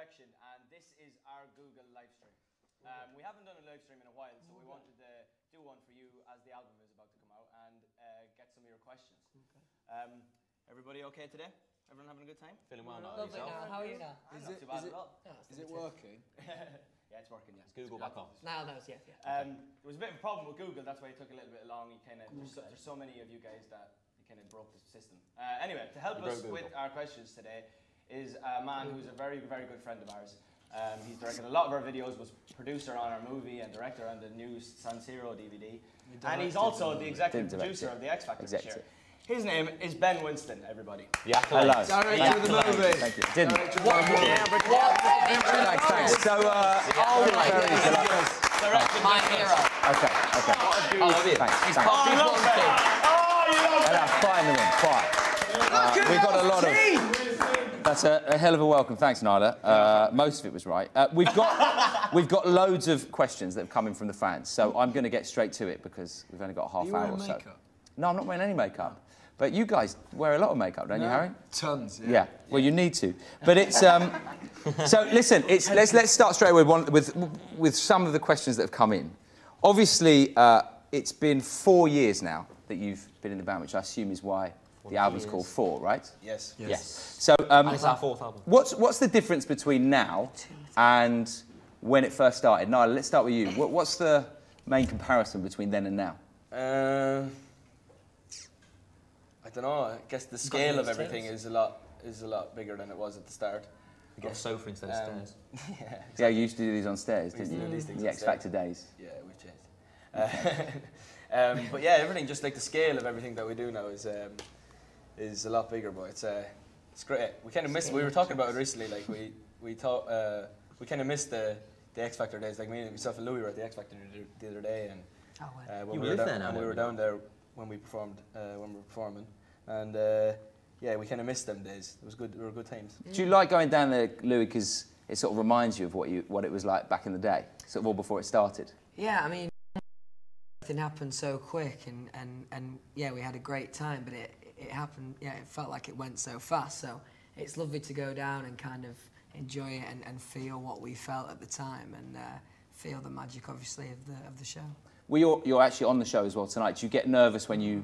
Direction, and this is our Google live stream. We haven't done a live stream in a while, so we wanted to do one for you as the album is about to come out and get some of your questions. Everybody okay today? Everyone having a good time? Feeling well now. Lovely now. How are you now? Not too bad at all. Is it working? Yeah, it's working. Yeah. Is Google back on? Now knows, yeah. There was a bit of a problem with Google. That's why it took a little bit long. There's so many of you guys that it kind of broke the system. Anyway, to help us with our questions today is a man who's a very, very good friend of ours. He's directed a lot of our videos, was producer on our movie and director on the new San Siro DVD. And he's also the executive producer of the X Factor this year. His name is Ben Winston, everybody. Yeah, hello. Director of the movie. Thank you. Didn't. Thanks. So, My hero. Okay. Thanks. Fire in the room. Fire. We've got a lot of. That's a hell of a welcome. Thanks, Nyla. Most of it was right. We've got loads of questions that have come in from the fans, so I'm going to get straight to it because we've only got a half hour or so. Makeup? No, I'm not wearing any makeup. But you guys wear a lot of makeup, don't you, Harry? Tons. Yeah. Well, you need to. But it's so listen. Let's start straight away with some of the questions that have come in. Obviously, it's been 4 years now that you've been in the band, which I assume is why the album's called Four, right? Yes. So and it's our fourth album. What's the difference between now and when it first started? Niall, let's start with you. What's the main comparison between then and now? I don't know. I guess the scale of everything is a lot bigger than it was at the start. We got a sofa instead of stairs. Yeah, you used to do these on stairs, didn't you? Do these things the X Factor days. Yeah, we've changed. But yeah, everything, just like the scale of everything that we do now is a lot bigger. But it's great. We kind of missed. We were talking about it recently. Like we thought we kind of missed the X Factor days. Like myself and Louis were at the X Factor the other day, and when we were down there when we performed when we were performing, and yeah, we kind of missed them days. It was good. They were good times. Do you like going down there, Louis, because it sort of reminds you of what it was like back in the day, sort of all before it started? Yeah, I mean, everything happened so quick, and yeah, we had a great time, but it happened. Yeah, it felt like it went so fast. So it's lovely to go down and kind of enjoy it and feel what we felt at the time, and feel the magic, obviously, of the show. Well, you're actually on the show as well tonight. Do you get nervous when you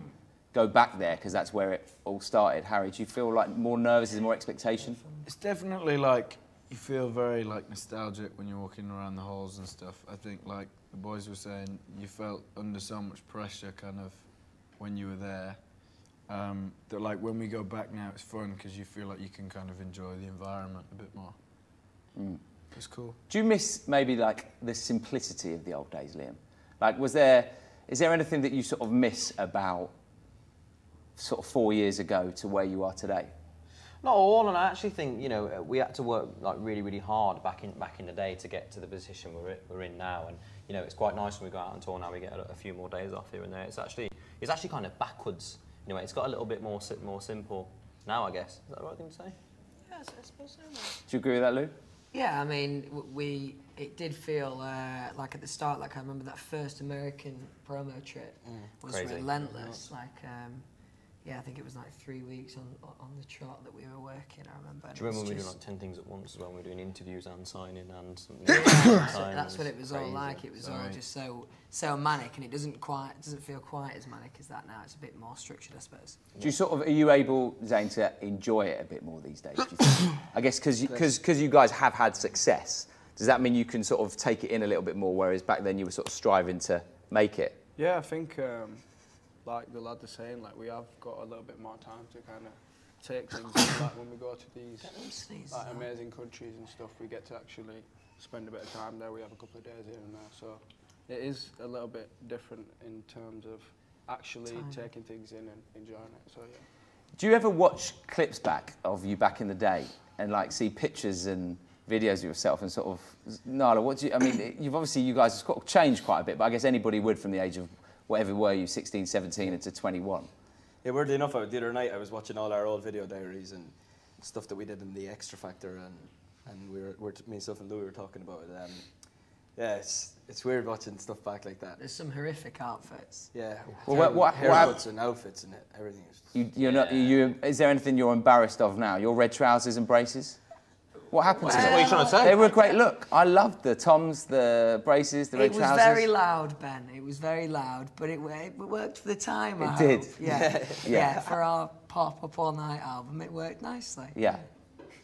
go back there, because that's where it all started? Harry, do you feel like more nervous, is more expectation? It's definitely like, you feel very like nostalgic when you're walking around the halls and stuff. I think, like the boys were saying, you felt under so much pressure kind of when you were there. That like when we go back now, it's fun because you feel like you can kind of enjoy the environment a bit more. It's cool. Do you miss maybe like the simplicity of the old days, Liam? Like, is there anything that you sort of miss about sort of 4 years ago to where you are today? Not all, and I actually think, you know, we had to work like really, really hard back in the day to get to the position we're in now. And you know, it's quite nice when we go out on tour now. We get a few more days off here and there. It's actually kind of backwards. Anyway, it's got a little bit more simple now, I guess. Is that the right thing to say? Yeah, I suppose so. Do you agree with that, Lou? Yeah, I mean, it did feel like at the start, like I remember that first American promo trip was crazy. Relentless. Like, yeah, I think it was like 3 weeks on the trot that we were working, I remember. Do you remember when we were doing like 10 things at once as well? We were doing interviews and signing and something. That's what it was all like. It was all just so manic, and it doesn't feel quite as manic as that now. It's a bit more structured, I suppose. Do you are you able, Zane, to enjoy it a bit more these days, do you think? I guess because you guys have had success, does that mean you can sort of take it in a little bit more, whereas back then you were sort of striving to make it? Yeah, I think, like the lad is saying, like we have got a little bit more time to kind of take things in. Like when we go to these like amazing countries and stuff, we get to actually spend a bit of time there. We have a couple of days here and there, so it is a little bit different in terms of actually taking things in and enjoying it. So yeah. Do you ever watch clips back of you back in the day and like see pictures and videos of yourself and sort of, Nala, what do you, I mean, you guys have changed quite a bit, but I guess anybody would from the age of whatever were you, 16, 17 into 21? Yeah, weirdly enough, the other night I was watching all our old video diaries and stuff that we did in the Extra Factor, and myself and Louis were talking about it. Yeah, it's weird watching stuff back like that. There's some horrific outfits. Yeah, well, haircuts and outfits and everything. Is there anything you're embarrassed of now? Your red trousers and braces? What happened to What them? are you trying to say? They were a great look. I loved the toms, the braces, the red It was trousers. very loud, Ben. It was very loud, but it worked for the time. It I did. hope. Yeah. Yeah. For our Pop Up All Night album, it worked nicely. Yeah,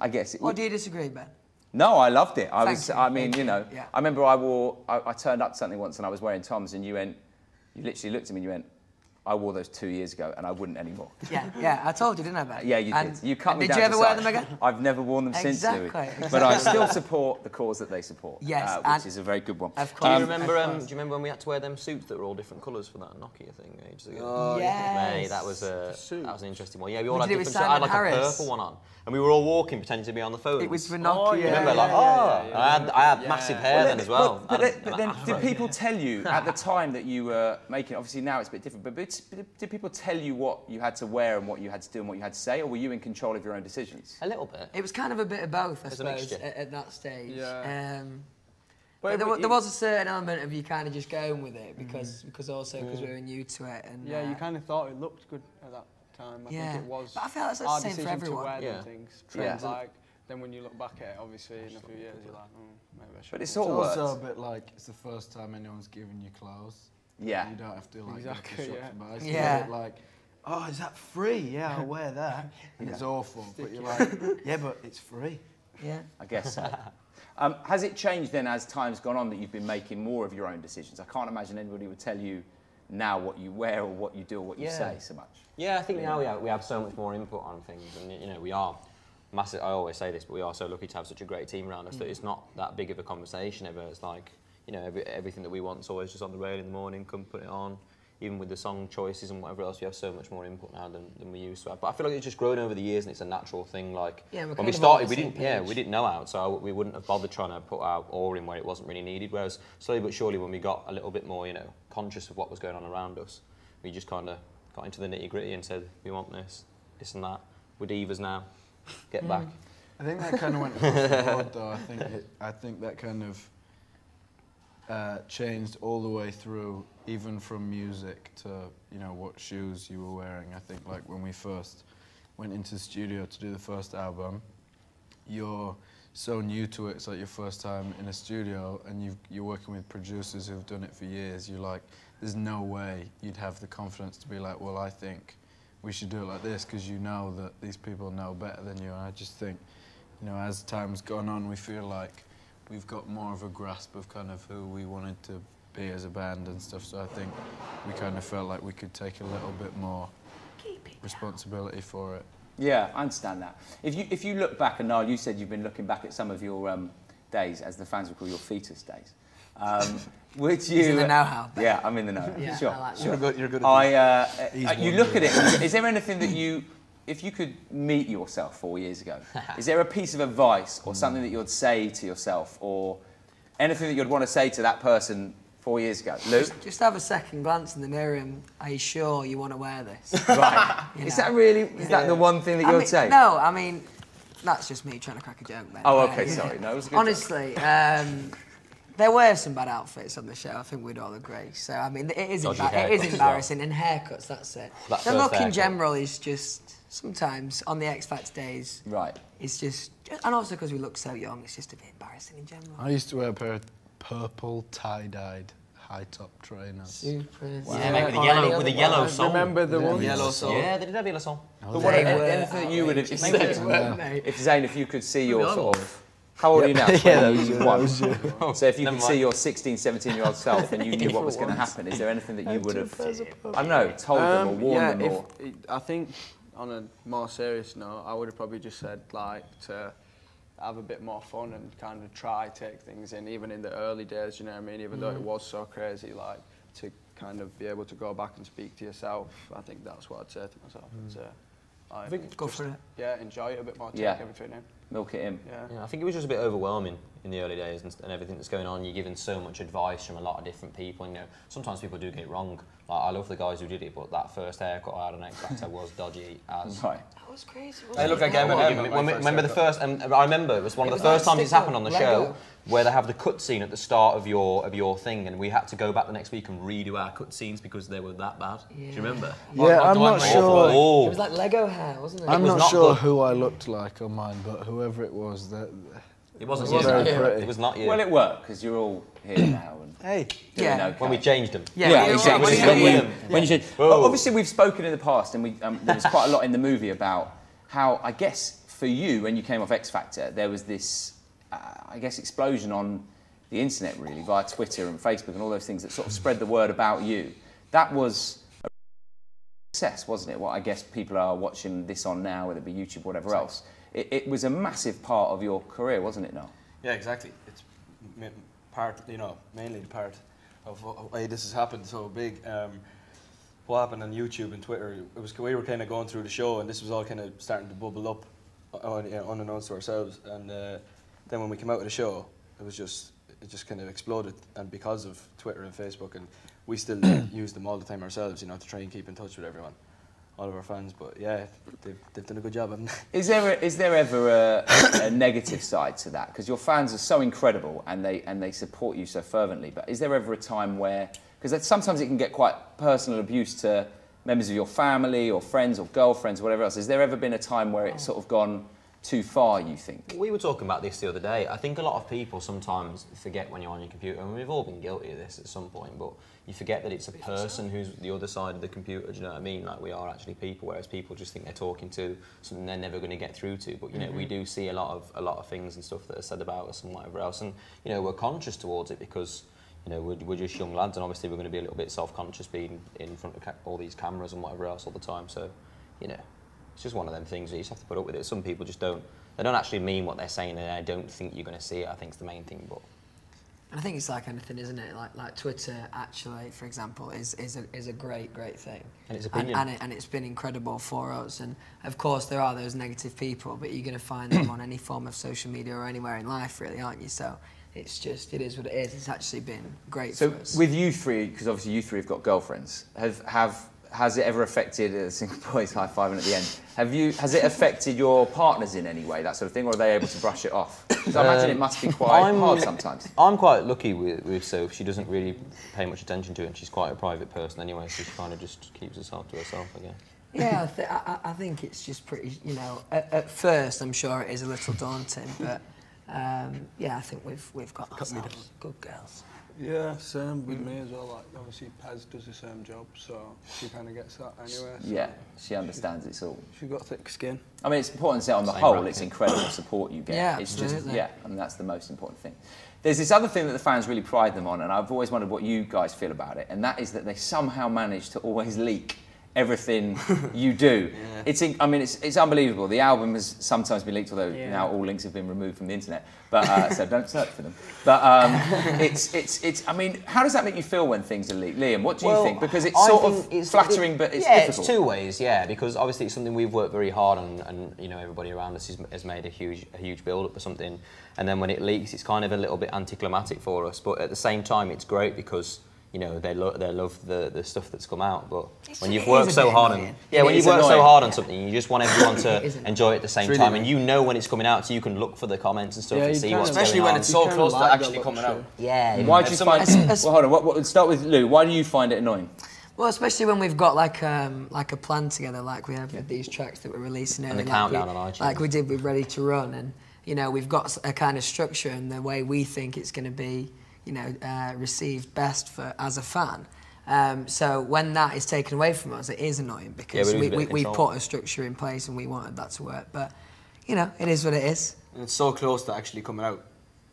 I guess. Or do you disagree, Ben? No, I loved it. Thank you. I mean, you know, Yeah. I remember I turned up to something once and I was wearing toms, and you literally looked at me and you went, I wore those 2 years ago and I wouldn't anymore. Yeah, I told you, didn't I, Ben? Yeah, you did. You cut me down. Did you ever to wear size. them again? I've never worn them since, Louis. Exactly. But I still support the cause that they support. Yes, which is a very good one. Of Do course. you remember when we had to wear them suits that were all different colours for that Nokia thing ages ago? Oh, yes. Mate, that was an interesting one. Yeah, we all We had did it with different. I had like Simon a Harris. purple one on, and we were all walking pretending to be on the phone. It was for Oh, Nokia. yeah. Remember, I had massive hair then as well. But then did people tell you at the time that you were making, obviously now it's a bit different, but did people tell you what you had to wear and what you had to do and what you had to say, or were you in control of your own decisions? A little bit. It was kind of a bit of both, I There's a suppose, mixture. at that stage. Yeah. But there was a certain element of you kind of just going with it because we were new to it. And, Yeah, you kind of thought it looked good at that time. I think it was. But I feel that's the our same for decision everyone. to wear Yeah. them things. Yeah. Like, then when you look back at it, obviously in a few years, you're like, maybe I should. But it's It's all worked. also a bit like it's the first time anyone's given you clothes. Yeah. You don't have to like Exactly, go to yeah. shops to buy. It's Yeah. a bit like, oh, is that free? Yeah, I'll wear that. And it's awful, but you're like, yeah, but it's free. Yeah. I guess so. Has it changed then as time's gone on that you've been making more of your own decisions? I can't imagine anybody would tell you now what you wear or what you do or what you say so much. Yeah, I think now we have so much more input on things, and you know we are massive. I always say this, but we are so lucky to have such a great team around us that it's not that big of a conversation ever. It's like, you know, everything that we want is always just on the rail in the morning. Come put it on. Even with the song choices and whatever else, we have so much more input now than we used to have. But I feel like it's just grown over the years, and it's a natural thing. Like when we started, we didn't know out, so we wouldn't have bothered trying to put our oar in where it wasn't really needed. Whereas slowly but surely, when we got a little bit more, you know, conscious of what was going on around us, we just kind of got into the nitty gritty and said, we want this and that. We're divas now. Get back. I think that kind of went across the board, though. I think that kind of changed all the way through, even from music to, you know, what shoes you were wearing. I think like when we first went into the studio to do the first album, you're so new to it. It's like your first time in a studio, and you're working with producers who've done it for years. You're like, there's no way you'd have the confidence to be like, well, I think we should do it like this, because you know that these people know better than you. And I just think, you know, as time's gone on, we feel like we've got more of a grasp of kind of who we wanted to be as a band and stuff. So I think we kind of felt like we could take a little bit more responsibility for it. Yeah, I understand that. If you look back, and Niall, you said you've been looking back at some of your days, as the fans would call your fetus days. Would you? He's in the know-how. Yeah, I'm in the know. Yeah, sure, I like sure. that. You're good at You look at it. Is there anything that you, if you could meet yourself 4 years ago, is there a piece of advice or something that you'd say to yourself, or anything that you'd want to say to that person 4 years ago? Lou? Just have a second glance in the mirror and, are you sure you want to wear this? Right. Is that really, is that the one thing that you'd say? No, I mean, that's just me trying to crack a joke, man. Oh, okay, sorry. No, it was a good joke. Honestly, there were some bad outfits on the show, I think we'd all agree. So, I mean, it is embarrassing. And haircuts, that's it. The look in general is just, sometimes, on the X Factor days, right. it's just, and also because we look so young, it's just a bit embarrassing in general. I used to wear a pair of purple tie-dyed high-top trainers. Super. Wow. Yeah, mate, with the yellow sole. Remember the one? Yellow sole. Yeah, they did have yellow sole. Anything that you would have, if Zane, if you could see your sort of, how old are you now? Yeah, that was you. So if you could see your 16, 17-year-old self and you knew what was going to happen, is there anything that you would have, I don't know, told them or warned them? Or? I think on a more serious note, I would have probably just said like to have a bit more fun and kind of take things in, even in the early days, you know what I mean? Even though it was so crazy, like to kind of be able to go back and speak to yourself. I think that's what I'd say to myself. I think go for it. Yeah, enjoy it a bit more, take everything in. Milk it in. Yeah, I think it was just a bit overwhelming in the early days and everything that's going on. You're given so much advice from a lot of different people. You know, sometimes people do get it wrong. Like, I love the guys who did it, but that first haircut I had on X Factor was dodgy as. Right. That was crazy. They look like Eminem. Remember the first, and I remember it was one of the first times it's happened on the show, where they have the cut scene at the start of your thing, and we had to go back the next week and redo our cut scenes because they were that bad. Do you remember? Yeah, I'm not sure. Oh. It was like Lego hair, wasn't it? I'm not sure who I looked like on mine, but whoever it was, It wasn't very you. pretty. It was not you. Well, it worked because you're all here now. And Hey. Yeah. okay. When we changed them. Yeah, exactly. When you said, Whoa. obviously we've spoken in the past, and there was quite a lot in the movie about how, I guess, for you when you came off X Factor, there was this, I guess, explosion on the internet really via Twitter and Facebook and all those things that sort of spread the word about you. That was a success, wasn't it? What I guess people are watching this on now, whether it be YouTube, whatever else. It was a massive part of your career, wasn't it, Noel? Yeah, exactly. It's mainly the part of why this has happened so big. What happened on YouTube and Twitter, we were kind of going through the show, and this was all kind of starting to bubble up unannounced to ourselves. And then when we came out of the show, it just kind of exploded, and because of Twitter and Facebook, and we still use them all the time ourselves, to try and keep in touch with everyone, all of our fans. But yeah, they've done a good job, haven't they? Is there ever a negative side to that? Because your fans are so incredible and they support you so fervently. But is there ever a time where, because sometimes it can get quite personal abuse to members of your family or friends or girlfriends or whatever else. Has there ever been a time where it's sort of gone too far, you think? We were talking about this the other day. I think a lot of people sometimes forget when you're on your computer, and we've all been guilty of this at some point, but you forget that it's a person who's the other side of the computer, do you know what I mean? Like, we are actually people, whereas people just think they're talking to something they're never going to get through to. But, we do see a lot of things and stuff that are said about us and whatever else, and, we're conscious towards it because, we're just young lads, and obviously we're going to be a little bit self-conscious being in front of all these cameras and whatever else all the time, so, it's just one of them things that you just have to put up with it. Some people just don't actually mean what they're saying, and I don't think you're going to see it. I think it's the main thing. But I think it's like anything, isn't it? Like Twitter, actually, for example, is a great thing. And its opinion. And it's been incredible for us. And of course, there are those negative people, but you're going to find them on any form of social media or anywhere in life, really, aren't you? So it is what it is. It's actually been great for us. So with you three, because obviously you three have got girlfriends, has it ever affected, single boys high-fiving at the end, has it affected your partners in any way, that sort of thing, or are they able to brush it off? Because I imagine it must be quite hard sometimes. I'm quite lucky with Soph. She doesn't really pay much attention to it, and she's quite a private person anyway, so she kind of just keeps herself to herself, I guess. Yeah, I think it's just pretty, at first I'm sure it is a little daunting, but yeah, I think we've got ourselves good girls. Yeah, same with me as well. Like, obviously, Paz does the same job, so she kind of gets that anyway. So yeah, she understands it's all. She's got thick skin. I mean, it's important to say on the whole, it's incredible support you get. Yeah, it's absolutely. just, I mean, that's the most important thing. There's this other thing that the fans really pride them on, and I've always wondered what you guys feel about it, and that is that they somehow manage to always leak everything you do. Yeah. It's unbelievable. The album has sometimes been leaked, although now all links have been removed from the internet. But so don't search for them. But it's. I mean, how does that make you feel when things are leaked, Liam? What do you think? Because it's sort of flattering, but it's difficult. It's two ways. Yeah, because obviously it's something we've worked very hard on, and everybody around us has made a huge build up for something, and then when it leaks, it's kind of a little bit anticlimactic for us. But at the same time, it's great because they love the stuff that's come out. But when you've worked so hard on so hard on something, you just want everyone to enjoy it at the same time, and when it's coming out, so you can look for the comments and stuff and see what's going on. Especially when it's so close to actually coming out. Yeah. Why do you find? Well, hold on. What start with Lou. Why do you find it annoying? Well, especially when we've got like a plan together, like we have with these tracks that we're releasing early, and the countdown on iTunes, like we did with Ready to Run, and we've got a kind of structure and the way we think it's going to be, received best as a fan. So when that is taken away from us, it is annoying because we put a structure in place and we wanted that to work. But it is what it is. And it's so close to actually coming out.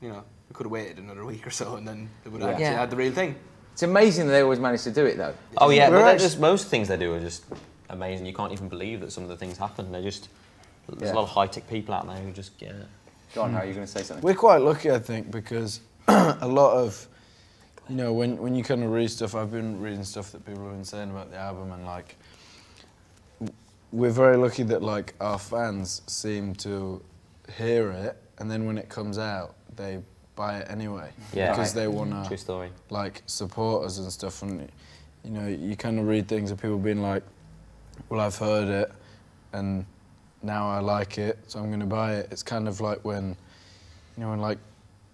We could have waited another week or so, and then they would have actually had the real thing. It's amazing that they always manage to do it, though. Oh yeah, but most things they do are just amazing. You can't even believe that some of the things happen. There's a lot of high-tech people out there who just Go on, how are you going to say something? We're quite lucky, I think, because a lot of, when you kind of read stuff, I've been reading stuff that people have been saying about the album, and like, we're very lucky that like our fans seem to hear it, and then when it comes out, they buy it anyway, because they want to like support us and stuff. And you kind of read things of people being like, well, I've heard it, and now I like it, so I'm going to buy it. It's kind of like when, when like,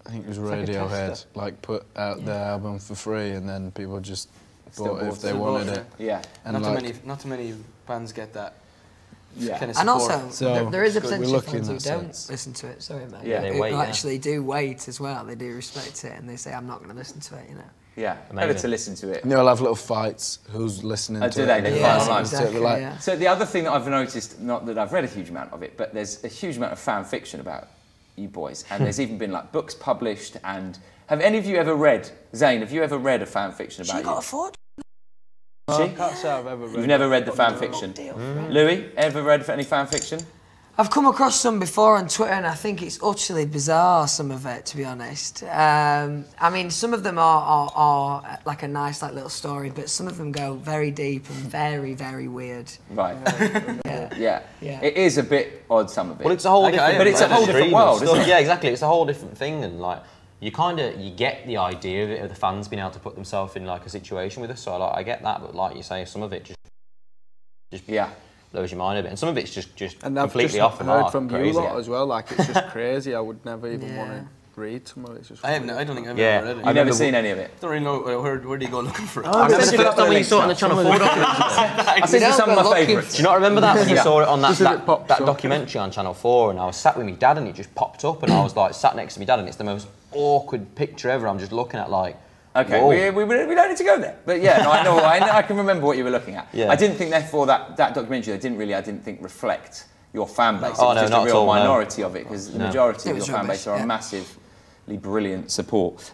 I think it was Radiohead, like put out their album for free, and then people just bought it if they wanted it. Yeah. And not too many bands get that Yeah. kind of And support. also, So, there is a we're potential lucky fans in who that don't sense. listen to it. Sorry, mate. Yeah, they who wait, yeah. actually do wait as well. They do respect it, and they say, "I'm not going to listen to it." You know. Yeah, Amazing. better to listen to it. And they'll have little fights. Who's listening Oh, to do it? they? They Yeah, fight online. exactly. Like- Yeah. So the other thing that I've noticed, not that I've read a huge amount of it, but there's a huge amount of fan fiction about you boys, and there's even been like books published. And have any of you ever read, Zane? Have you ever read a fan fiction about you? I can't say I've ever read You've never read the fan fiction. Louis, ever read any fan fiction? I've come across some before on Twitter, and I think it's utterly bizarre, some of it, to be honest. I mean, some of them are like a nice little story, but some of them go very deep and very, very weird. Right. Yeah. Yeah. It is a bit odd, some of it. Well, it's a whole different... but it's a whole different world, isn't it? Yeah, exactly. It's a whole different thing, and like, you get the idea of it, of the fans being able to put themselves in like a situation with us. So like, I get that, but like you say, some of it just blows your mind a bit, and some of it's just And I've completely just off the heard mark. from crazy. you lot as well. Like it's just crazy. I would never even want to read some of it. It's just I don't think I've Yeah. ever read it. I've never seen any of it. Don't really know where do you go looking for it. I remember the first time when you saw it on the Channel 4 documentary. I seen some of my favourites. Do you not remember that when you saw it on Just as it that pops up. documentary on Channel 4, and I was sat with my dad and it just popped up, and I was like sat next to my dad, and it's the most awkward picture ever. I'm just looking at like, Okay, whoa. we don't need to go there. But yeah, no, I know, I can remember what you were looking at. Yeah. I didn't think, therefore, that documentary, I didn't think reflect your fan base. Oh, it was no, just not a at real all, no. minority of it, because the majority of It your was fan rubbish, base are yeah. a massively brilliant support.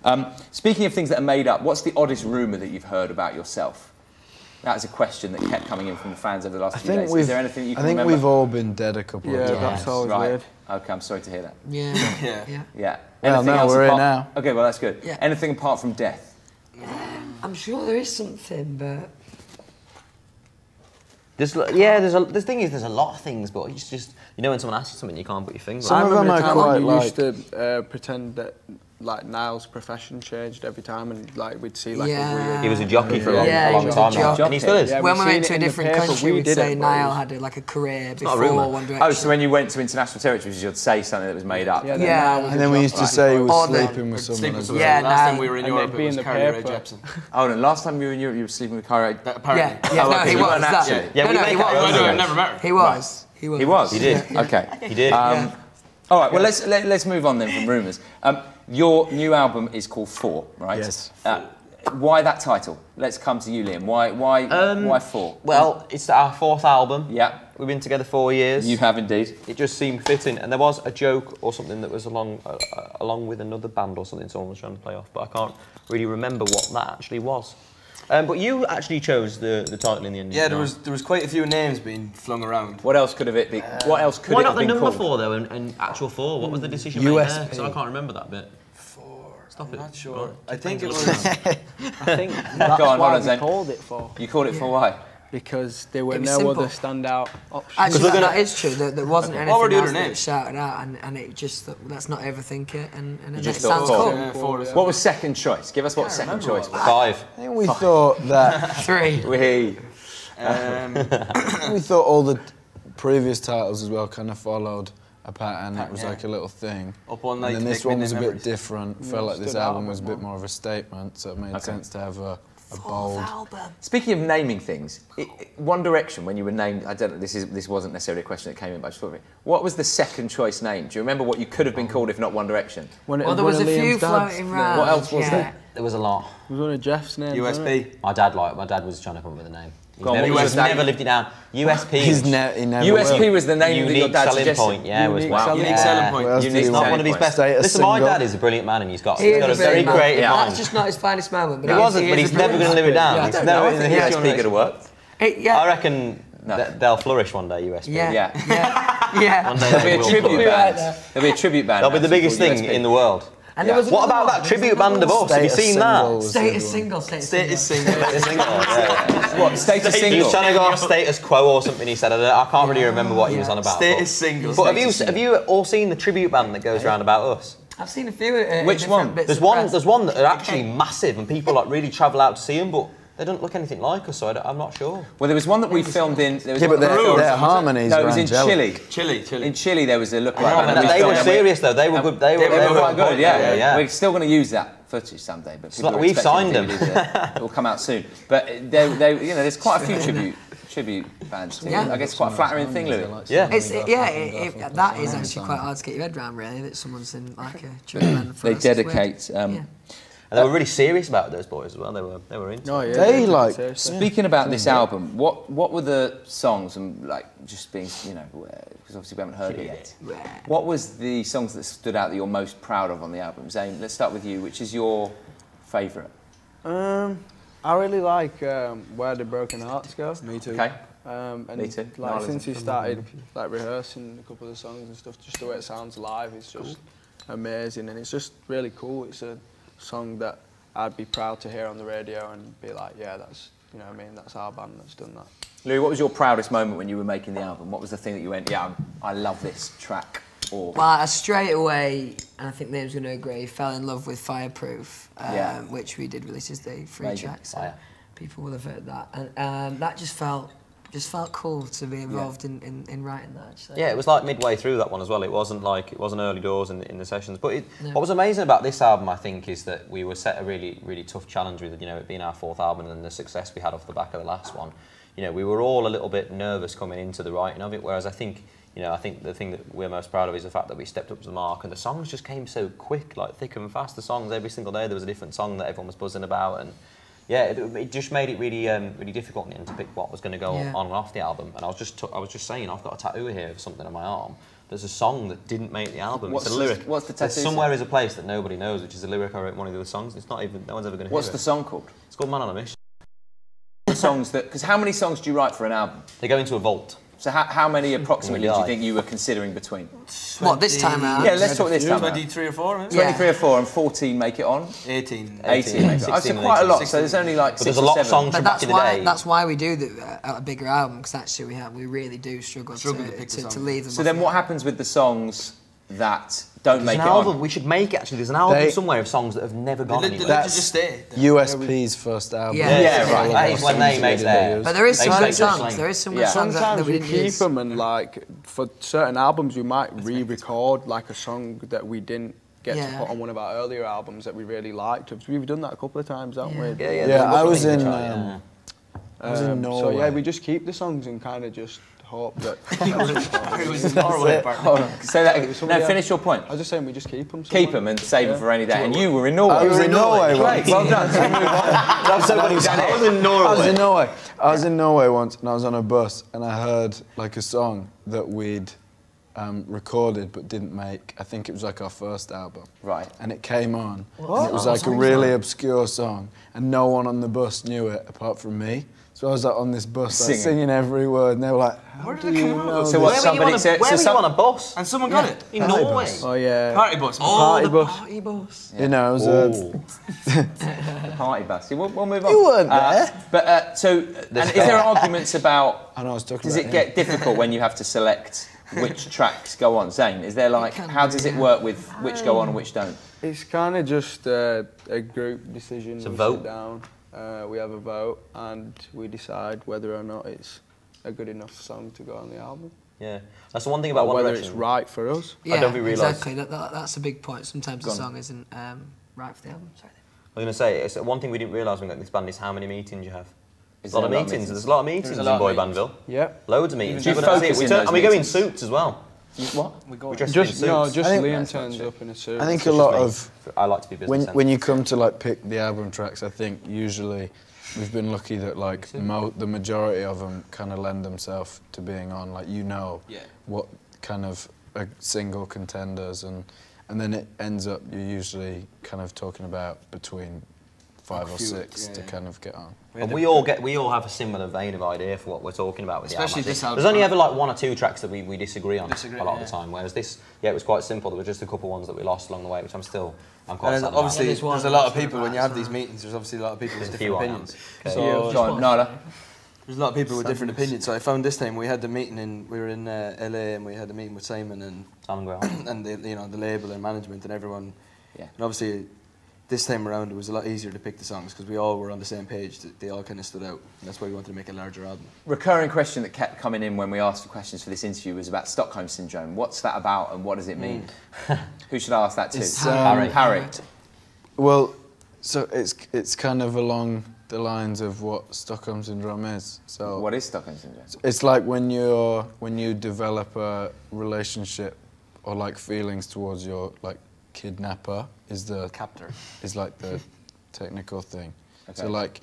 Speaking of things that are made up, what's the oddest rumour that you've heard about yourself? That was a question that kept coming in from the fans over the last few days. Is there anything you can remember? we've all been dead a couple of Yeah, times. that's always Right. weird. Okay, I'm sorry to hear that. Yeah. Yeah. Yeah. Well, Anything no, else we're here apart- now. Okay, well, that's good. Yeah. Anything apart from death? I'm sure there is something, but there's a lot of things, but it's just, you know, when someone asks you something, you can't put your finger Some on of it. them I are remember the quite time when you like... used to pretend that like Niall's profession changed every time, and like we'd see like a Yeah. weird. He was a jockey for a long, Yeah, a he long was time a now, jockey. and he still is. Yeah, when we've we went seen to a it in the different paper, country, we we'd did say it, but it Niall was- had like a career not a before rumour. One Direction. Oh, so when you went to international territories, you'd say something that was made up. Yeah, Yeah. Niall was And a then we used to jockey. say he Or was the- sleeping with someone Sleeping as with well. Yeah, someone. Last time no. we were in And Europe, they'd be it in was the Carly Rae paper. Jepsen. Oh, and last time you were in Europe, you were sleeping with Kyra. Apparently. Yeah, no, okay, he you was. weren't That. actually. Yeah, we no, make he our was. own I've rumours. never met her. He was. He was. He was. He did. Okay. He did. All right. Well, let's move on then from rumours. Your new album is called Four, right? Yes. Why that title? Let's come to you, Liam. Why Four? Well, it's our 4th album. Yeah. We've been together 4 years. You have indeed. It just seemed fitting, and there was a joke or something that was along with another band or something someone was trying to play off, but I can't really remember what that actually was. But you actually chose the title in the end. Yeah, didn't you? there was quite a few names being flung around. What else could have it been? What else could Why it not have the been number called? 4 though, and actual 4? What was the decision made there? USP. Because I can't remember that bit. I'm Stop it. not sure. Go on. I think it was. I think that's Go on, why hold on, we Zane. called it for, You called it for why? because there were It was no simple. other standout options. Actually, that is true. There wasn't anything What were the else other that names? was shouted out, and it just let's not overthink it, and it just sounds thought cool. Yeah, Four is- What was second choice? Give us what second choice was. 5. I think we thought that... 3. we thought all the previous titles as well kind of followed a pattern. It was yeah. like a little thing. Up all night And then to this make one was a midnight bit memories. different. Felt like this stood out album a was a bit bit more of a statement, so it made Okay. sense to have a bold... Speaking of naming things, One Direction, when you were named, I don't know, this wasn't necessarily a question that came in, but I just thought of it. What was the second choice name? Do you remember what you could have been called if not One Direction? Well, there was a few floating round. What else was yeah. there? There was a lot. It was one of Jeff's names. wasn't it? USP. My dad was trying to come up with a name. He's Go on, never, what was he's that? never lived it down. USP. He never USP will. was the name that your Unique dad selling suggested. point. Yeah, it was Unique wow. selling Unique selling point. What else Unique did he It's not selling one of his point. best. State a Listen, my single. dad is a brilliant man, and he's got He is a a very brilliant man. creative Yeah. mind. That's just not his finest moment. But It wasn't, but he's never going to live it down. Yeah, I It's don't never I in the think history USP could have worked. I reckon No. they'll flourish one day, USP. Yeah, Yeah. yeah, yeah. One day There'll be they a will tribute flourish. band. there. There'll be a tribute band. They'll be the actually biggest called thing USP. in the world. And there was What another about one. that tribute band of us? Have you seen that? Status single, status Status single. single. What, status He single? was trying to go off status quo or something. He said, I can't really remember what he was on about. Status single. But have you all seen the tribute band that goes round about us? I've seen a few. Which different one? Bits There's of one. press. There's one that are actually massive, and people like really travel out to see them, but they don't look anything like us. So I'm not sure. Well, there was one that we filmed in. There was Yeah, one but that we filmed- their harmonies No, it was were in angelic. Chile. Chile. In Chile, there was a lookalike Oh, band. that we they were filmed. serious though. They were good. They were Quite good, yeah. yeah. We're still going to use that footage someday, but people like are we've expecting signed them. DVDs, it will come out soon. But there's quite a few tribute band. Yeah. I guess quite a flattering thing, Louis. Yeah. That is actually quite hard to get your head around, really, that someone's in like a tribute band. They dedicate. And they were really serious about it, those boys as well. They were into it. They like. Speaking about this album, what were the songs and like just being, you know, because obviously we haven't heard it yet. What was the songs that stood out that you're most proud of on the album? Zane, let's start with you. Which is your favourite? I really like Where the Broken Hearts Go. Me too. Okay. And Me too. like since we started like rehearsing a couple of the songs and stuff, just the way it sounds live is just amazing, and it's just really cool. It's a song that I'd be proud to hear on the radio and be like, yeah, that's, you know what I mean, that's our band that's done that. Louis, what was your proudest moment when you were making the album? What was the thing that you went, yeah, I love this track? Or well, I straight away, and I think Liam's going to agree, fell in love with Fireproof, which we did release as the free track, so people will have heard that. And that just felt cool to be involved in writing that. Actually. Yeah, it was like midway through that one as well. It wasn't early doors in the sessions. But what was amazing about this album, I think, is that we were set a really, really tough challenge with, you know, it being our 4th album and the success we had off the back of the last one. You know, we were all a little bit nervous coming into the writing of it, whereas I think the thing that we're most proud of is the fact that we stepped up to the mark, and the songs just came so quick, like thick and fast. The songs, every single day there was a different song that everyone was buzzing about, and yeah, it just made it really, really difficult in the end to pick what was going to go on and off the album. And I was just saying, I've got a tattoo here of something on my arm. There's a song that didn't make the album. It's a lyric. What's the tattoo? Somewhere is a place that nobody knows, which is a lyric I wrote in one of the other songs. It's not even, no one's ever going to hear it. What's the song called? It's called Man on a Mission. Songs that, because how many songs do you write for an album? They go into a vault. So how many approximately do you think you were considering between? What, this time around? Yeah, let's talk this time 23 or 4, maybe? 23 or 4 and 14 make it on? 18 make it on. That's quite a lot, so there's only like 6 there's or a lot 7. of songs from back in the day. That's why we do a bigger album, because actually we really do struggle to leave them. So then what happens with the songs that don't make it album. on? We should make it, actually. There's an album somewhere of songs that have never gone anywhere. That's just stay. USP's first album. Yeah, right. That is when they made theirs. But there is some good songs. There is some good songs that we didn't use. Sometimes we keep them, and like for certain albums we might re-record like a song that we didn't get to put on one of our earlier albums that we really liked. We've done that a couple of times, haven't we? Yeah, I was in Norway. So yeah, we just keep the songs and kind of just hope that. It was in Norway. Hold on. Say that again. No, finish your point. I was just saying we just keep them. Keep them and save them for any day. And you were in Norway. I was in Norway once. Well done. That's so funny. I was in Norway. I was in Norway once, and I was on a bus, and I heard like a song that we'd recorded but didn't make. I think it was like our first album. Right. And it came on, and it was like a really obscure song, and no one on the bus knew it apart from me. So I was like on this bus, like, singing every word, and they were like, "How do you know?" So what? Somebody said. Where were you on a bus? And someone got it? In Norway. Oh yeah. Party bus. Party bus. Party bus. You know, it was Party bus. We'll move on. You weren't there. But so, and is there arguments about? I know I was talking Does about it get difficult when you have to select which tracks go on? Zane, is there like, how does it work with which go on and which don't? It's kind of just a group decision. It's a we vote. Sit down, we have a vote, and we decide whether or not it's a good enough song to go on the album. Yeah, that's the one thing about One whether Direction. it's right for us. Yeah, don't realise. exactly. That's a big point. Sometimes the song isn't right for the album. Sorry. I was going to say, it's one thing we didn't realise when we got this band is how many meetings you have. Is A lot there of meetings. There's a lot of meetings in Boy Bandville. Yeah. Loads of meetings. Do you But focus that's it. in those And we go in meetings? suits as well. What? We dress in suits. No, just I think Liam turns up in a suit. I think a lot of I like to be business when you come to like pick the album tracks, I think usually we've been lucky that like the majority of them kind of lend themselves to being on. Like what kind of single contenders, and then it ends up you're usually kind of talking about between 5 or 6 to kind of get on. And we all have a similar vein of idea for what we're talking about with Especially the album. this album. There's only ever like 1 or 2 tracks that we disagree on a lot of the time. Whereas this, it was quite simple. There were just a couple ones that we lost along the way, which I'm quite sad about. Obviously, there's there's a lot of people when you have these meetings. There's obviously a lot of people with different opinions. So, Nala. There's a lot of people with different opinions. So I found this time we had the meeting we were in LA, and we had a meeting with Simon and the label and management and everyone. Yeah. And obviously, this time around it was a lot easier to pick the songs because we all were on the same page. They all kind of stood out. And that's why we wanted to make a larger album. Recurring question that kept coming in when we asked the questions for this interview was about Stockholm Syndrome. What's that about and what does it mean? Who should I ask that to? Harry. Harry. Well, So it's kind of along the lines of what Stockholm Syndrome is. So What is Stockholm Syndrome? it's like when you develop a relationship or like feelings towards your like kidnapper is the Captor. is like the technical thing. Okay. So like,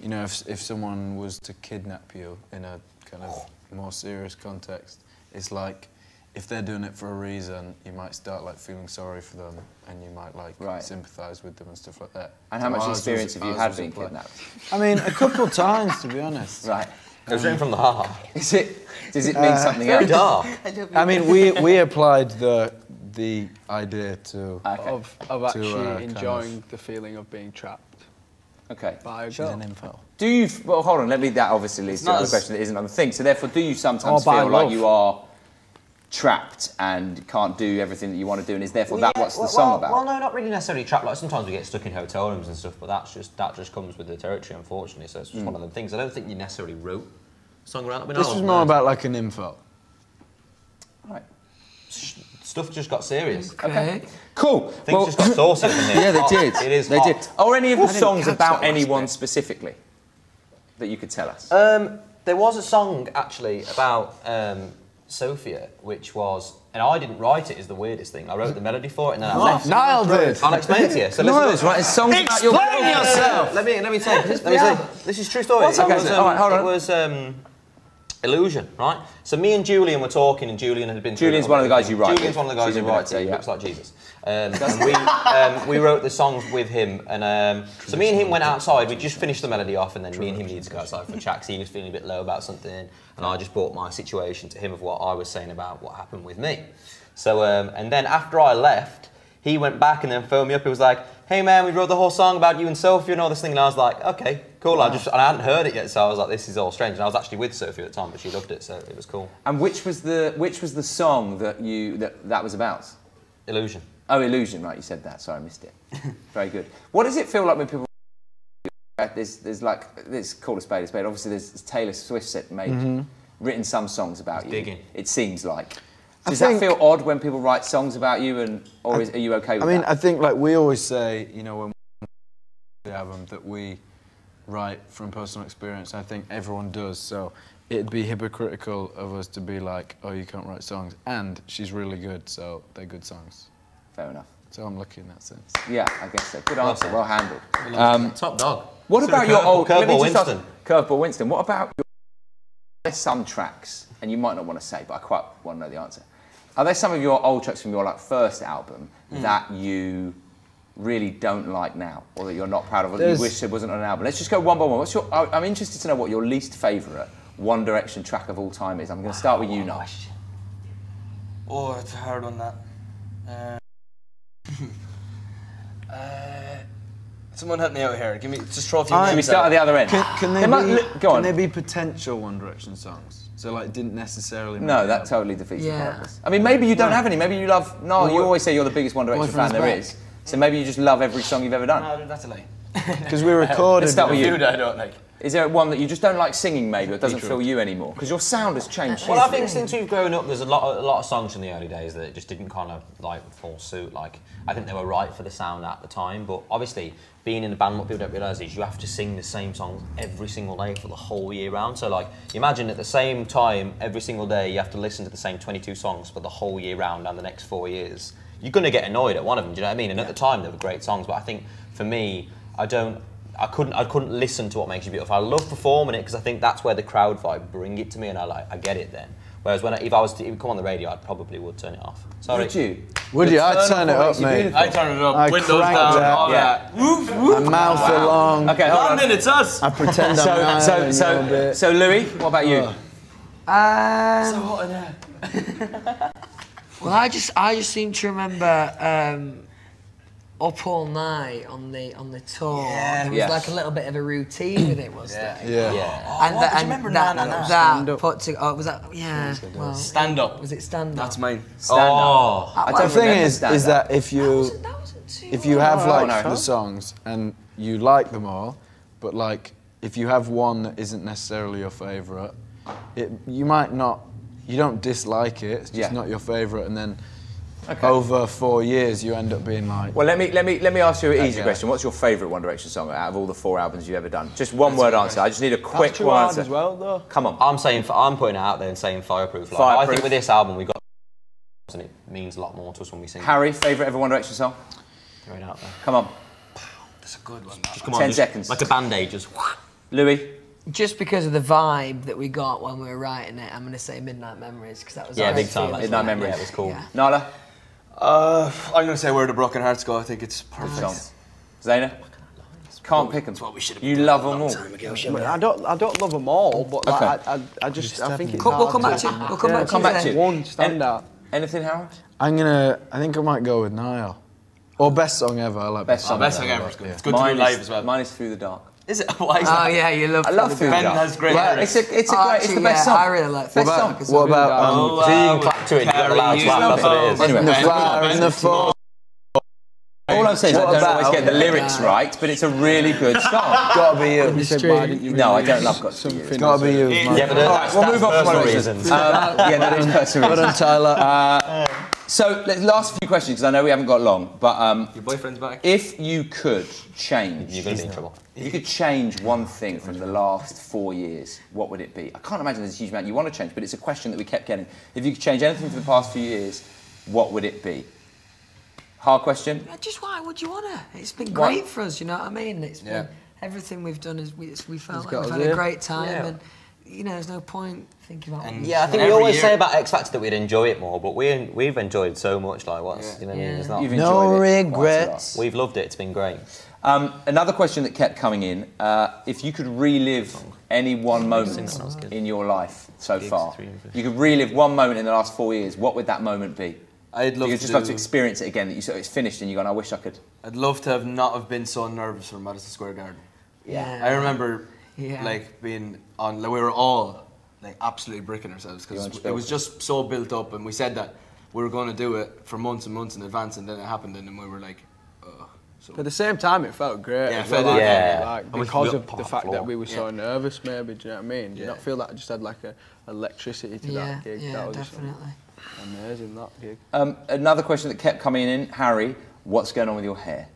you know, if someone was to kidnap you in a kind of more serious context, it's like if they're doing it for a reason, you might start like feeling sorry for them, and you might like sympathise with them and stuff like that. And how much experience have you had being kidnapped? I mean, a couple of times, to be honest. Right. It was written from the heart. Does it mean something Very else? dark. I mean, we applied the idea to of actually kind enjoying the feeling of being trapped Okay. by a girl. Do you? Well, hold on. That obviously leads to not another as- question that isn't on the thing. So therefore, do you sometimes by feel like love. you are trapped and can't do everything that you want to do, and is therefore that what's the song about? Well, no, not really necessarily trapped. Like sometimes we get stuck in hotel rooms and stuff, but that just comes with the territory, unfortunately. So it's just one of them things. I don't think you necessarily wrote a song around. I mean, This was more about like an info. Right. stuff just got serious. Okay. Cool. Things just got saucy up in here. Yeah, they did. It is They hot. did. Are any of the I didn't songs catch about that last anyone bit. specifically that you could tell us? There was a song actually about Sophia, which was, and I didn't write it. Is the weirdest thing. I wrote the melody for it, and then I left. Niall did. I'll explain it to you. So Niall's writing songs about your Explain yourself. Let me tell you. This is true story. Okay, all right, hold on. It was Illusion, right? So me and Julian were talking, and Julian had been. Julian's one of the guys you write Julian's with. one of the guys She's who in writes. Vanessa, He yeah. looks like Jesus. And we wrote the songs with him, and so me and him went outside. We just finished the melody off, and then me and him needed to go outside for a chat 'cause he was feeling a bit low about something, and I just brought my situation to him of what I was saying about what happened with me. So and then after I left, he went back and then phoned me up. He was like, "Hey man, we wrote the whole song about you and Sophie and all this thing," and I was like, "Okay, cool." Wow. And I hadn't heard it yet, so I was like, "This is all strange." And I was actually with Sophie at the time, but she loved it, so it was cool. And which was the song that was about? Illusion. Oh, Illusion, right, you said that. Sorry, I missed it. Very good. What does it feel like when people... There's like, let's call a spade a spade. Obviously, there's Taylor Swift written some songs about you. digging. It seems like. I Does that think- feel odd when people write songs about you, or are you okay with I mean, that? I think like we always say, you know, when we the album that we write from personal experience. I think everyone does. So it'd be hypocritical of us to be like, "Oh, you can't write songs," and she's really good, so they're good songs. Fair enough. So I'm lucky in that sense. Yeah, I guess so. Good answer. Well handled. Top dog. What about your old... let me Curveball just ask- Winston. Curveball Winston. What about your... There's some tracks, and you might not want to say, but I quite want to know the answer. Are there some of your old tracks from your like first album that you really don't like now, or that you're not proud of, or that you wish it wasn't on an album? Let's just go one by one. What's your... I'm interested to know what your least favourite One Direction track of all time is. I'm going to start with you, Noel. Oh, it's a hard one, that. Someone help me out here. Give me, just throw a few Can we names start out. at the other end? Can they They might be? li- go on. Can they be potential One Direction songs? So like, didn't necessarily. make No, the that album. totally defeats the Yeah. purpose. I mean, maybe you don't have any. Maybe you love... No, you always say you're the biggest One Direction fan Boyfriend's there Back. is. So maybe you just love every song you've ever done. No, that's a lie. Because we recorded. Let's start with A few you. that I don't like. Is there one that you just don't like singing, maybe, or doesn't feel you anymore? Because your sound has changed. Well, I think since we've grown up, there's a lot of songs from the early days that just didn't kind of like fall suit. Like I think they were right for the sound at the time, but obviously being in a band, what people don't realise is you have to sing the same songs every single day for the whole year round. So like, imagine at the same time every single day you have to listen to the same 22 songs for the whole year round and the next 4 years. You're going to get annoyed at one of them. Do you know what I mean? And at the time they were great songs, but I think for me, I couldn't listen to What Makes You Beautiful. I love performing it because I think that's where the crowd vibe bring it to me, and I get it then. Whereas if it would come on the radio, I probably would turn it off. Sorry. Would you? Would you? I'd Turn turn it off What up, Makes You mate. Beautiful. I turn it up, I windows crank down, that. all Yeah. that. Woof, woof. My mouth along. Okay, hold on. London, it's us. I pretend I'm Niall and you're a bit- So Louis, what about you? So hot in there. Well, I just seem to remember Up All Night on the tour. Yeah. There was Yes. like a little bit of a routine with it, wasn't there? Yeah. Yeah. And, what? Do you remember that, Na Na Na? that Up. put to was that well Stand up. was it stand up? That's mine. Stand up. Oh. I The don't thing remember is Stand Up. that if you That wasn't too have like no. the songs and you like them all, but like if you have one that isn't necessarily your favourite, you might not, you don't dislike it. It's just Yeah. not your favourite, and then over 4 years, you end up being like. Well, let me ask you an easy question. What's your favourite One Direction song out of all the 4 albums you've ever done? Just one word answer. I just need a quick one answer. As well, though. Come on. I'm putting it out there and saying Fireproof. Like, I think with this album we got, and it means a lot more to us when we sing. Harry, favourite ever One Direction song? Throw it out there. Come on. That's a good one. Just come on. 10 seconds. Like a band-aid, just. Louis. Just because of the vibe that we got when we were writing it, I'm going to say Midnight Memories, because that was big time. Midnight Memories. Yeah, it was cool. Yeah. Nala. I'm going to say Where the Broken Hearts Go. I think it's perfect. Song. Zaina. Can't pick them. You love them all. I don't love them all, but like, I think it's We'll come back to you. We'll come back to you. One standout. Anything, Harold? I think I might go with Niall. Or best song ever. I like best song. Best song ever. It's good to do live as well. Mine is Through the Dark. Is it? Why is that? Oh yeah, you love. I love Through the Dark. Ben has great lyrics. It's the best song. I really like best song. What about? So you can clap to it. You got the loud clap. That's what it is. Anyway, The fire and the fall. all I'm saying is I don't always get the lyrics right, but it's a really good song. Gotta be you. No, I don't love Got to Be You. It's gotta be you. Yeah, but Alright, we'll move on from personal one reasons. Yeah, that is personal Well done, reasons. Tyler. So, last few questions, because I know we haven't got long, but Your boyfriend's back. if you could change, You're going to be in trouble. if you could change one thing from the last 4 years, what would it be? I can't imagine there's a huge amount you want to change, but it's a question that we kept getting. If you could change anything from the past few years, what would it be? Hard question? Just why would you want to? It's been great for us, you know what I mean? It's been, everything we've done is we felt like we've had a great time, and you know, there's no point thinking about. Yeah, I think we always say about X Factor that we'd enjoy it more, but we've enjoyed so much. Like, what's you know, what I mean? There's not. You've enjoyed it regrets. We've loved it. It's been great. Another question that kept coming in: if you could relive any one moment in your life so far, you could relive one moment in the last 4 years. What would that moment be? I'd love You'd just love to experience it again. That you sort of, it's finished and you're going, I wish I could. I'd love to have not have been so nervous for Madison Square Garden. Yeah. I remember like being on. Like, we were all like absolutely bricking ourselves because it was just so built up, and we said that we were going to do it for months and months in advance, and then it happened, and then we were like, But at the same time, it felt great. Yeah, as well, like, And because we of the fact that we were so nervous, maybe. Do you know what I mean? Do you not feel that I just had like a electricity to that gig? Yeah, that was definitely. Amazing, that gig. Another question that kept coming in, Harry, what's going on with your hair?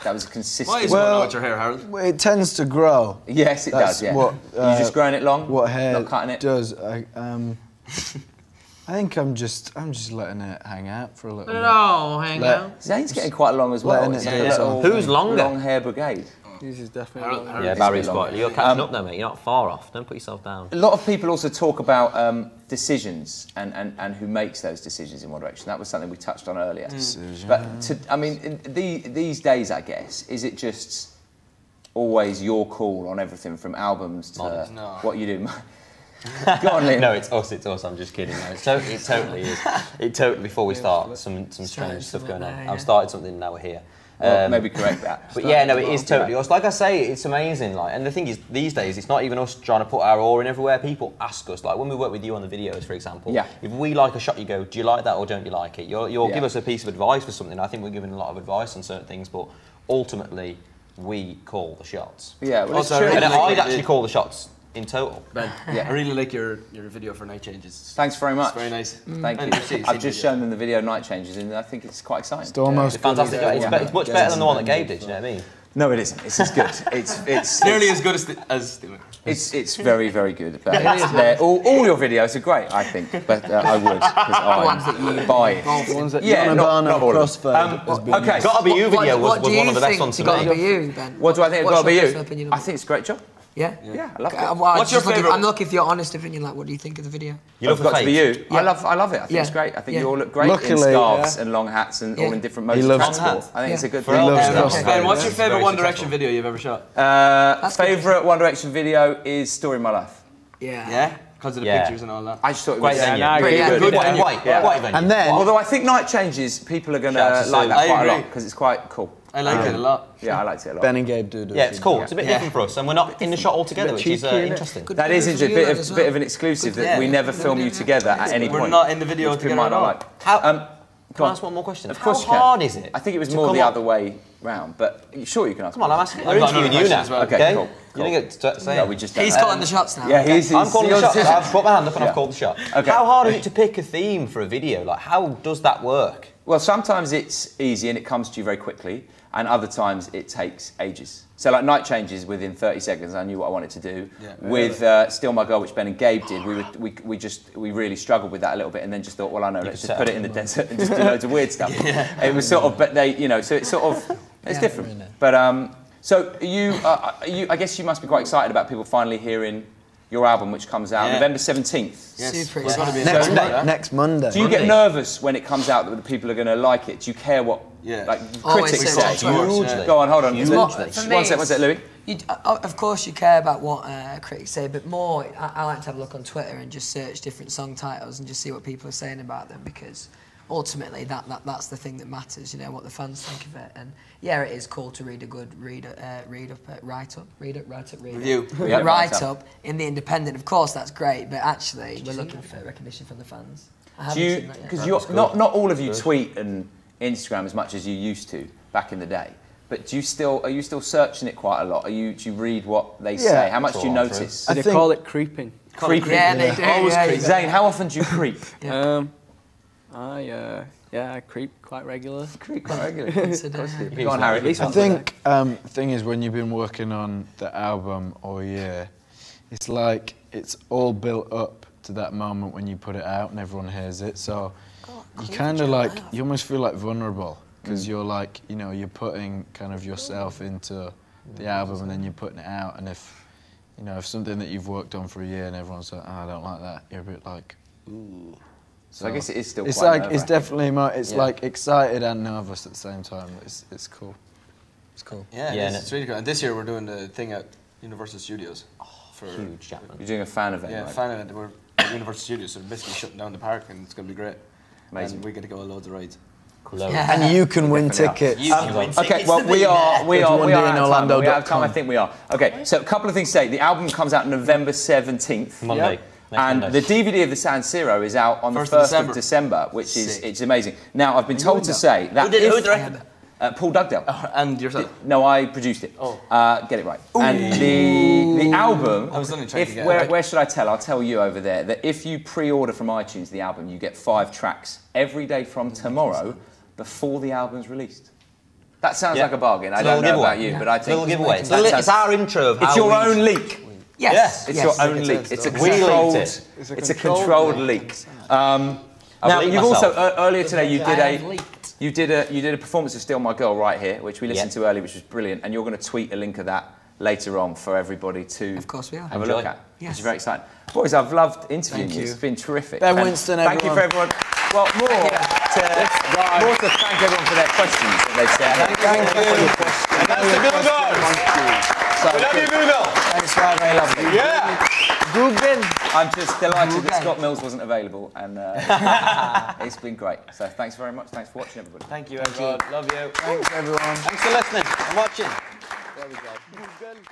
That was a consistent. Why is going on with your hair, Harold? It tends to grow. Yes, it does. Yeah. What, you just growing it long? What hair Not cutting it? does? I think I'm just letting it hang out for a little bit. Hang out. Zane's getting quite long as well. Letting it do Who's longer? Long hair brigade. This is definitely. Yeah, Barry's quite. You're catching up though, mate. You're not far off. Don't put yourself down. A lot of people also talk about decisions and who makes those decisions in One Direction. That was something we touched on earlier. But I mean, these days, I guess, is it just always your call on everything from albums to what you do? Go on, Liam. No, it's us. It's us. I'm just kidding. No, it totally is. It totally. Before we start, some strange stuff going on. I've started something. Now we're here. Well, maybe correct that. But yeah, no, it is totally us. Like I say, it's amazing. Like, and the thing is, these days, it's not even us trying to put our oar in everywhere. People ask us, like when we work with you on the videos, for example. Yeah. If we like a shot, you go, do you like that or don't you like it? You'll give us a piece of advice for something. I think we're giving a lot of advice on certain things, but ultimately, we call the shots. Yeah. Well, Also, it's true. And I'd actually call the shots in total. Ben, I really like your video for Night Changes. Thanks very much. It's very nice. Thank you. I've just shown them the video Night Changes, and I think it's quite exciting. It's almost It's fantastic. It's much better than the one that Gabe did. Do you know what I mean? No, it isn't. It's as good. It's Nearly as good as Steven. It's very, very good. But all your videos are great, I think. But I would, because I'm biased. Ones that not all of them. Okay. Gotta Be You video was one of the best ones to Gotta make. Be You, Ben? What do I think of Gotta Be What's your You? personal opinion on I think it's a great job. Yeah? Yeah, I love it. What's your favourite? I'm looking for your honest opinion. Like, what do you think of the video? You love Got to Be You. Yeah. I love it. I think it's great. I think you all look great in Luckily, scarves and long hats and all in different modes of transport. I think it's a good thing. Ben, what's your favourite One Direction video you've ever shot? Favourite One Direction video is Story of My Life. Yeah? Because of the pictures and all that. I just thought it was Great pretty venue. good. White venue. And then Although I think Night Changes, people are going to Shout out to like that Sue. quite I a lot agree. because it's quite cool. I like it a lot. Yeah, I liked it a lot. Ben and Gabe do. Yeah, it's cool. It's a bit different for us, and we're not in the shot all together, which is interesting. That is interesting. Bit of an exclusive that we never film you together at any point. We're not in the video which together people might at all. not like. Can I ask one more question? Of course How hard is it? I think it was more the other way round, but sure you can ask. Come on, I'm asking. We're interviewing you now. Well. Okay, cool. You didn't get to say. No, we just. He's calling the shots now. Yeah, he's I'm calling the shots. I've put my hand up and Yeah. I've called the shot. Okay. How hard is it to pick a theme for a video? Like, how does that work? Well, sometimes it's easy and it comes to you very quickly, and other times it takes ages. So like Night Changes, within 30 seconds I knew what I wanted to do. Yeah. With Still My Girl, which Ben and Gabe did, we really struggled with that a little bit, and then just thought, well, I know, let's just put it in the desert and just do loads of weird stuff. It was sort of, but they, you know, so it's sort of, it's different. But so I guess you must be quite excited about people finally hearing your album, which comes out November 17th. Yes. Super We're gonna be excited. Next Monday. Do you get nervous when it comes out that the people are going to like it? Do you care what like critics say? Hugely. Go on, hold on. For me, One sec, Louis. Of course you care about what critics say, but more, I like to have a look on Twitter and just search different song titles and just see what people are saying about them, because ultimately that's the thing that matters, you know, what the fans think of it. And yeah, it is cool to read a good write-up in the Independent. Of course, that's great, but actually we're looking for recognition from the fans. Because not all of you tweet and Instagram as much as you used to back in the day. But are you still searching it quite a lot? Do you read what they say? How much do you notice? They call it creeping. Creeping? Yeah, they do. Always Yeah, creep. Zane, how often do you creep? I creep quite regularly. Creep quite regularly. Go on, Harry. I think the thing is, when you've been working on the album all year, it's like it's all built up to that moment when you put it out and everyone hears it. So you kind of like, you almost feel like vulnerable, because you're like, you know, you're putting kind of yourself into the album and then you're putting it out. And if, you know, if something that you've worked on for a year and everyone's like, oh, I don't like that, you're a bit like, ooh. So I guess it is still it's quite like, it's definitely more, it's like excited and nervous at the same time. It's cool. It's cool. Yeah, it's really cool. And this year we're doing the thing at Universal Studios. For Huge Chapman. You're doing a fan event, Yeah, right? fan event. We're at Universal Studios, so we're basically shutting down the park, and it's going to be great. Amazing. And we get to go on loads of rides. And you can win tickets. Okay, well, we are in Orlando. We have time, I think we are. Okay, so a couple of things to say. The album comes out November 17th. Monday. And the DVD of the San Siro is out on the 1st of December, which is it's amazing. Now, I've been told to say that Who directed it? Paul Dugdale. And yourself? No, I produced it. Get it right. Ooh. And the album, where should I tell? I'll tell you over there that if you pre-order from iTunes the album, you get 5 tracks every day from tomorrow before the album's released. That sounds like a bargain. I don't know about you, but I think... Little giveaway. It's our intro of how it's your own leak. Yes. It's your own leak. It's a controlled leak. Now, you've also earlier today you did a performance of Still My Girl right here, which we listened to earlier, which was brilliant, and you're going to tweet a link of that later on for everybody to have a look at. Which is very exciting. Boys, I've loved interviewing you. It's been terrific. Ben Winston, thank you for everyone. Well, more to thank everyone for their questions that they've said. Thank you. And that's the Google. We love you, Google. Thanks, Ryan. Very lovely. Yeah. Google. I'm just delighted that Scott Mills wasn't available, and it's been great. So thanks very much. Thanks for watching, everybody. Thank you, everyone. Love you. Thanks, everyone. Thanks for listening and watching. There we go. Google.